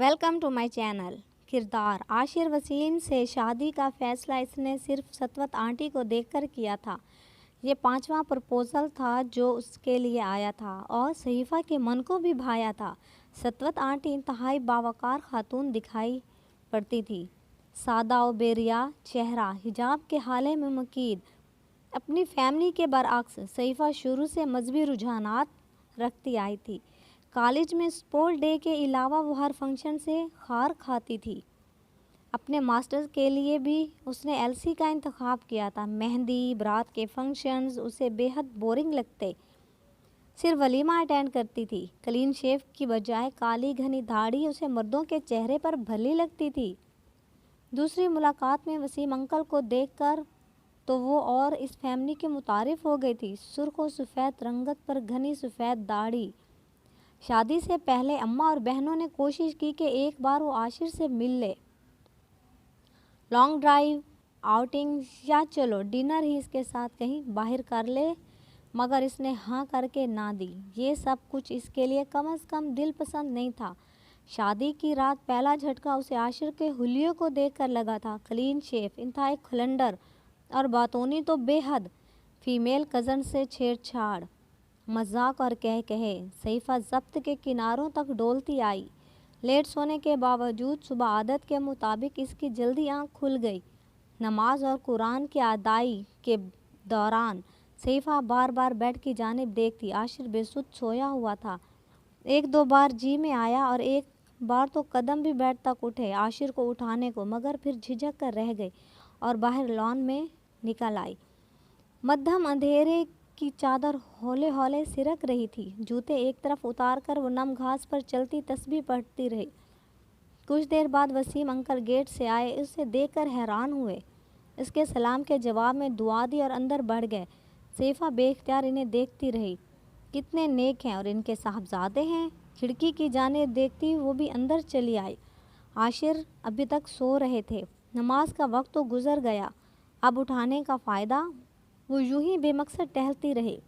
Welcome to my channel. किरदार आशिर वसीम से शादी का फैसला इसने सिर्फ सतवत आंटी को देखकर किया था। ये 5वां प्रपोजल था जो उसके लिए आया था और सहीफ़ा के मन को भी भाया था। सतवत आंटी इंतहाई बावकार खातून दिखाई पड़ती थी। सादा और बेरिया चेहरा, हिजाब के हाले में मकीद। अपनी फैमिली के बरअक्स सहीफ़ा शुरू से मजहबी रुझानात रखती आई थी। कॉलेज में स्पोर्ट डे के अलावा वो हर फंक्शन से खार खाती थी। अपने मास्टर्स के लिए भी उसने एलसी का इंतखाब किया था। मेहंदी, बारात के फंक्शंस उसे बेहद बोरिंग लगते। सिर्फ वलीमा अटेंड करती थी। क्लीन शेव की बजाय काली घनी दाढ़ी उसे मर्दों के चेहरे पर भली लगती थी। दूसरी मुलाकात में वसीम अंकल को देखकर तो वो और इस फैमिली के मुतारिफ हो गई थी। सुर्ख और सफ़ेद रंगत पर घनी सफ़ेद दाढ़ी। शादी से पहले अम्मा और बहनों ने कोशिश की कि एक बार वो आशिर से मिल ले। लॉन्ग ड्राइव, आउटिंग या चलो डिनर ही इसके साथ कहीं बाहर कर ले, मगर इसने हाँ करके ना दी। ये सब कुछ इसके लिए कम से कम दिल पसंद नहीं था। शादी की रात पहला झटका उसे आशिर के हुलियों को देखकर लगा था। क्लीन शेफ, इंतहाई खुलंडर और बातूनी तो बेहद। फीमेल कज़न से छेड़छाड़, मजाक और कहे सहीफ़ा ज़ब्त के किनारों तक डोलती आई। लेट सोने के बावजूद सुबह आदत के मुताबिक इसकी जल्दी आंख खुल गई। नमाज और कुरान की अदाई के दौरान सहीफ़ा बार बार बेड की जानिब देखती। आशिर बेसुध सोया हुआ था। एक दो बार जी में आया और एक बार तो कदम भी बेड तक उठे आशिर को उठाने को, मगर फिर झिझक कर रह गई और बाहर लॉन में निकल आई। मध्यम अंधेरे की चादर हौले हौले सिरक रही थी। जूते एक तरफ उतार कर वो नम घास पर चलती तस्बीह पढ़ती रही। कुछ देर बाद वसीम अंकल गेट से आए। उसे देखकर हैरान हुए। इसके सलाम के जवाब में दुआ दी और अंदर बढ़ गए। सहीफ़ा बेख्तियार इन्हें देखती रही। कितने नेक हैं और इनके साहबजादे हैं। खिड़की की जानिब देखती वो भी अंदर चली आई। आशिर अभी तक सो रहे थे। नमाज का वक्त तो गुजर गया, अब उठाने का फ़ायदा। वो यूं ही बेमकसद टहलती रही।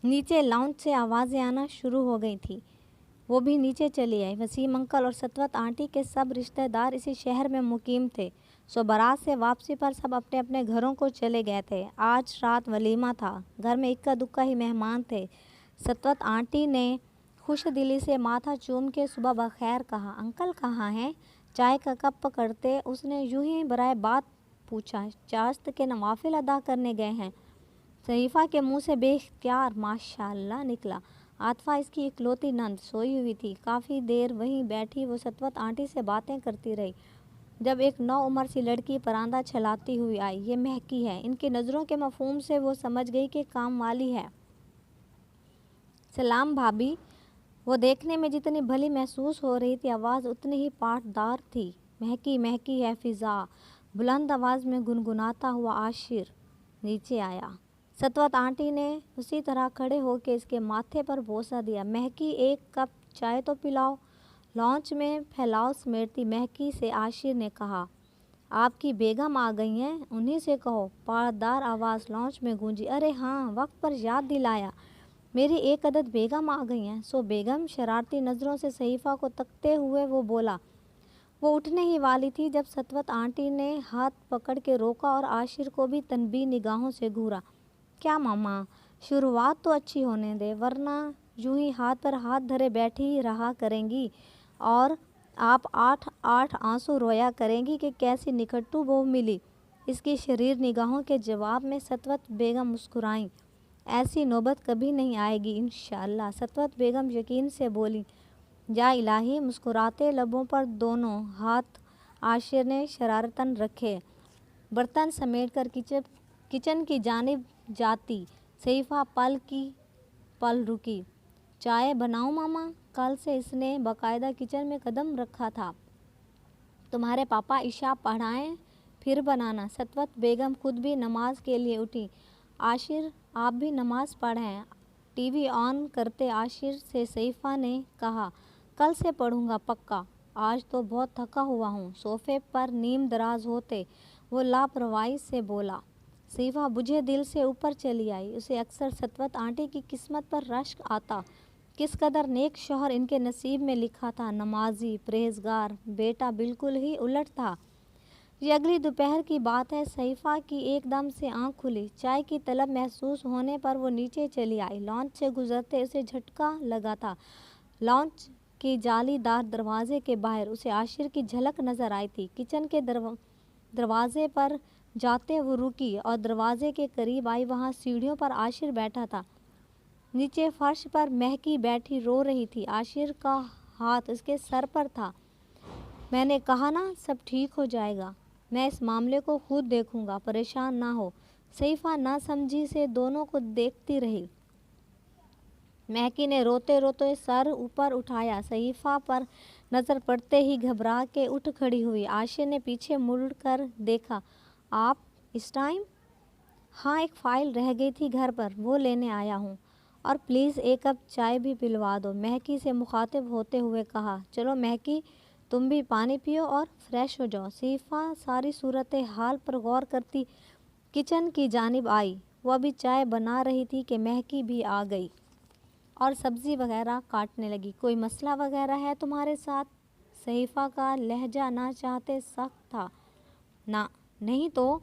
नीचे लाउंज से आवाज़ें आना शुरू हो गई थी। वो भी नीचे चली आई। वसीम अंकल और सतवत आंटी के सब रिश्तेदार इसी शहर में मुकीम थे। सो बारात से वापसी पर सब अपने अपने घरों को चले गए थे। आज रात वलीमा था। घर में इक्का दुक्का ही मेहमान थे। सतवत आंटी ने खुश दिली से माथा चूम के सुबह बखैर कहा। अंकल कहाँ हैं? चाय का कप पकड़ते उसने यूं ही बराए बात पूछा। चाश्त के नवाफिल अदा करने गए हैं। सहीफ़ा के मुंह से बेख्तियार माशाअल्लाह निकला। आतफा इसकी इकलौती नंद सोई हुई थी। काफ़ी देर वहीं बैठी वो सतवत आंटी से बातें करती रही। जब एक नौ उम्र सी लड़की परांदा चलाती हुई आई। ये महकी है। इनकी नज़रों के मफहूम से वो समझ गई कि काम वाली है। सलाम भाभी। वो देखने में जितनी भली महसूस हो रही थी, आवाज़ उतनी ही पाटदार थी। महकी महकी है फ़िज़ा। बुलंद आवाज़ में गुनगुनाता हुआ आशिर नीचे आया। सतवत आंटी ने उसी तरह खड़े होकर इसके माथे पर बोसा दिया। महकी, एक कप चाय तो पिलाओ। लॉन्च में फैलाव समेटती महकी से आशिर ने कहा, आपकी बेगम आ गई हैं, उन्हीं से कहो। पारदार आवाज़ लॉन्च में गूंजी। अरे हाँ, वक्त पर याद दिलाया। मेरी एक अदद बेगम आ गई हैं। सो बेगम? शरारती नज़रों से सहीफ़ा को तकते हुए वो बोला। वो उठने ही वाली थी जब सतवत आंटी ने हाथ पकड़ के रोका और आशिर को भी तनबीह निगाहों से घूरा। क्या मामा, शुरुआत तो अच्छी होने दे, वरना यूं ही हाथ पर हाथ धरे बैठी ही रहा करेंगी और आप आठ आठ आंसू रोया करेंगी कि कैसी निकट्टू बहू मिली। इसकी शरीर निगाहों के जवाब में सतवत बेगम मुस्कुराईं। ऐसी नौबत कभी नहीं आएगी इंशाअल्लाह, सतवत बेगम यकीन से बोली। या इलाही। मुस्कुराते लबों पर दोनों हाथ आशिर ने शरारतन रखे। बर्तन समेटकर किचन की जानिब जाती सहीफ़ा पल की पल रुकी। चाय बनाऊं मामा? कल से इसने बाकायदा किचन में कदम रखा था। तुम्हारे पापा इशा पढ़ाएं फिर बनाना। सतवत बेगम खुद भी नमाज के लिए उठी। आशिर, आप भी नमाज पढ़ें। टीवी ऑन करते आशिर से सहीफ़ा ने कहा, कल से पढ़ूंगा पक्का। आज तो बहुत थका हुआ हूँ। सोफ़े पर नीम दराज होते वो लापरवाही से बोला। सहीफ़ा बुझे दिल से ऊपर चली आई। उसे अक्सर सतवत आंटी की किस्मत पर रश्क आता। किस कदर नेक शौहर इनके नसीब में लिखा था, नमाजी, परहेजगार। बेटा बिल्कुल ही उलट था। ये अगली दोपहर की बात है। सईफा की एकदम से आंख खुली। चाय की तलब महसूस होने पर वो नीचे चली आई। लॉन्च से गुजरते उसे झटका लगा था। लॉन्च के जालीदार दरवाजे के बाहर उसे आशिर की झलक नजर आई थी। किचन के दरवाजे पर जाते वो रुकी और दरवाजे के करीब आई। वहाँ सीढ़ियों पर आशिर बैठा था। नीचे फर्श पर महकी बैठी रो रही थी। आशिर का हाथ उसके सर पर था। मैंने कहा ना सब ठीक हो जाएगा, मैं इस मामले को खुद देखूंगा, परेशान ना हो। सईफा नासमझी से दोनों को देखती रही। महकी ने रोते रोते सर ऊपर उठाया। सईफा पर नज़र पड़ते ही घबरा के उठ खड़ी हुई। आशिर ने पीछे मुड़ कर देखा। आप इस टाइम? हाँ, एक फ़ाइल रह गई थी घर पर, वो लेने आया हूँ। और प्लीज़ एक कप चाय भी पिलवा दो, महकी से मुखातिब होते हुए कहा। चलो महकी, तुम भी पानी पियो और फ्रेश हो जाओ। सईफा सारी सूरत हाल पर गौर करती किचन की जानिब आई। वो अभी चाय बना रही थी कि महकी भी आ गई और सब्ज़ी वगैरह काटने लगी। कोई मसला वगैरह है तुम्हारे साथ? सईफा का लहजा ना चाहते सख्त था। ना, नहीं तो,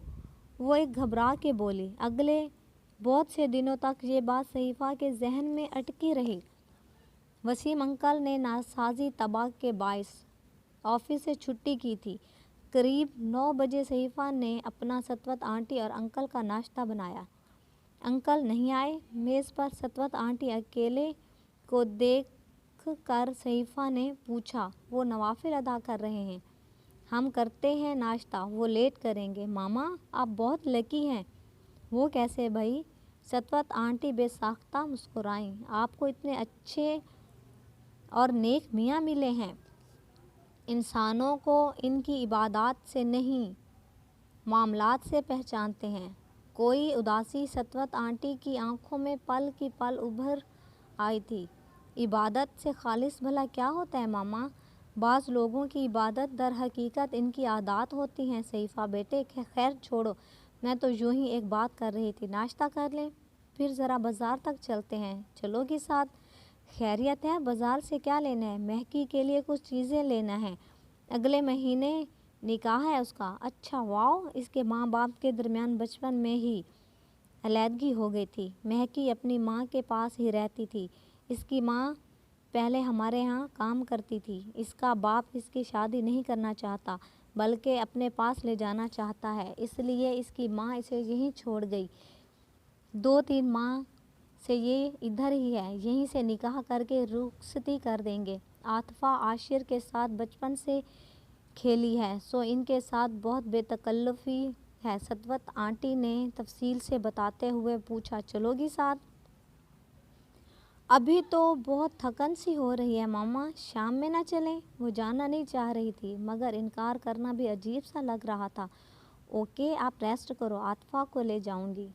वो एक घबरा के बोली। अगले बहुत से दिनों तक ये बात सईफा के जहन में अटकी रही। वसीम अंकल ने नासाजी तबाक के बाइस ऑफिस से छुट्टी की थी। करीब 9 बजे सईफा ने अपना सतवत आंटी और अंकल का नाश्ता बनाया। अंकल नहीं आए। मेज़ पर सतवत आंटी अकेले को देख कर सईफा ने पूछा। वो नवाफिल अदा कर रहे हैं। हम करते हैं नाश्ता, वो लेट करेंगे। मामा आप बहुत लकी हैं। वो कैसे भाई? सतवत आंटी बेसाख्ता मुस्कुराईं। आपको इतने अच्छे और नेक मियाँ मिले हैं। इंसानों को इनकी इबादत से नहीं, मामलात से पहचानते हैं। कोई उदासी सतवत आंटी की आंखों में पल की पल उभर आई थी। इबादत से खालिस भला क्या होता है मामा? बाज़ लोगों की इबादत दर हकीकत इनकी आदत होती हैं। सईफा बेटे खैर छोड़ो, मैं तो यूं ही एक बात कर रही थी। नाश्ता कर लें, फिर ज़रा बाज़ार तक चलते हैं। चलोगी साथ? खैरियत है, बाज़ार से क्या लेना है? महकी के लिए कुछ चीज़ें लेना है, अगले महीने निकाह है उसका। अच्छा वाओ। इसके माँ बाप के दरमियान बचपन में ही अलहदगी हो गई थी। महकी अपनी माँ के पास ही रहती थी। इसकी माँ पहले हमारे यहाँ काम करती थी। इसका बाप इसकी शादी नहीं करना चाहता, बल्कि अपने पास ले जाना चाहता है। इसलिए इसकी माँ इसे यहीं छोड़ गई। 2-3 माह से ये इधर ही है, यहीं से निकाह करके रुखसती कर देंगे। आतिफा आशिर के साथ बचपन से खेली है, सो इनके साथ बहुत बेतकल्लुफ़ी है। सतवत आंटी ने तफसील से बताते हुए पूछा। चलोगी साथ? अभी तो बहुत थकन सी हो रही है मामा, शाम में ना चलें? वो जाना नहीं चाह रही थी, मगर इनकार करना भी अजीब सा लग रहा था। ओके, आप रेस्ट करो, आतिफा को ले जाऊंगी।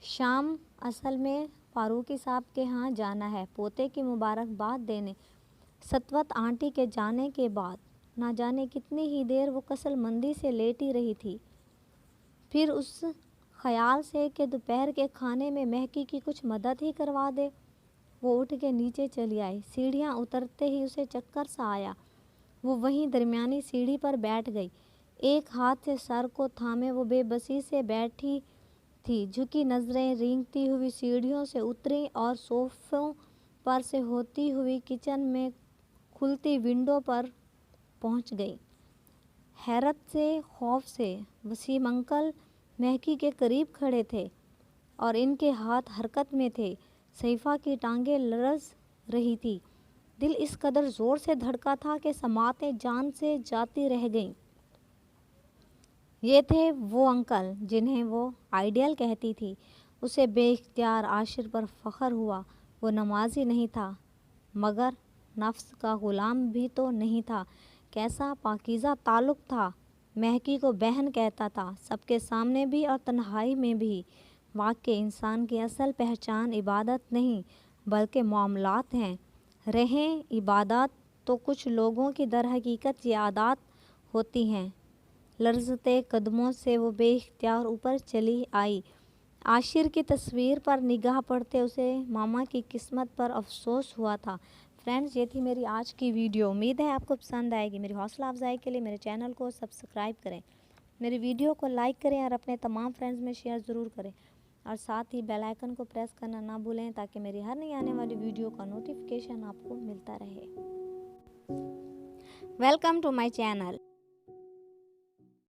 शाम असल में फारूकी साहब के यहाँ जाना है, पोते की मुबारकबाद देने। सतवत आंटी के जाने के बाद ना जाने कितनी ही देर वो कसलमंदी से लेटी रही थी। फिर उस ख्याल से कि दोपहर के खाने में महकी की कुछ मदद ही करवा दे, वो उठ के नीचे चली आई। सीढ़ियाँ उतरते ही उसे चक्कर सा आया। वो वहीं दरमियानी सीढ़ी पर बैठ गई। एक हाथ से सर को थामे वो बेबसी से बैठी थी। झुकी नज़रें रेंगती हुई सीढ़ियों से उतरी और सोफ़ों पर से होती हुई किचन में खुलती विंडो पर पहुंच गई। हैरत से, खौफ से वसीम अंकल महकी के करीब खड़े थे और इनके हाथ हरकत में थे। सईफा की टांगें लरज़ रही थी। दिल इस कदर ज़ोर से धड़का था कि समातें जान से जाती रह गईं। ये थे वो अंकल जिन्हें वो आइडियल कहती थी। उसे बेइख्तियार आशिर पर फ़ख्र हुआ। वो नमाजी नहीं था, मगर नफ्स का ग़ुलाम भी तो नहीं था। कैसा पाकीज़ा ताल्लुक़ था। महकी को बहन कहता था, सबके सामने भी और तन्हाई में भी। वाक़ई इंसान की असल पहचान इबादत नहीं, बल्कि मामलात हैं। रहें इबादत तो कुछ लोगों की दर हकीकत ये आदत होती हैं। लर्ज़ते कदमों से वो बेइख्तियार ऊपर चली आई आशिर की तस्वीर पर निगाह पड़ते उसे मामा की किस्मत पर अफसोस हुआ था। फ्रेंड्स, ये थी मेरी आज की वीडियो। उम्मीद है आपको पसंद आएगी। मेरी हौसला अफजाई के लिए मेरे चैनल को सब्सक्राइब करें, मेरी वीडियो को लाइक करें और अपने तमाम फ्रेंड्स में शेयर ज़रूर करें, और साथ ही बेल आइकन को प्रेस करना ना भूलें ताकि मेरी हर नई आने वाली वीडियो का नोटिफिकेशन आपको मिलता रहे। Welcome to my channel.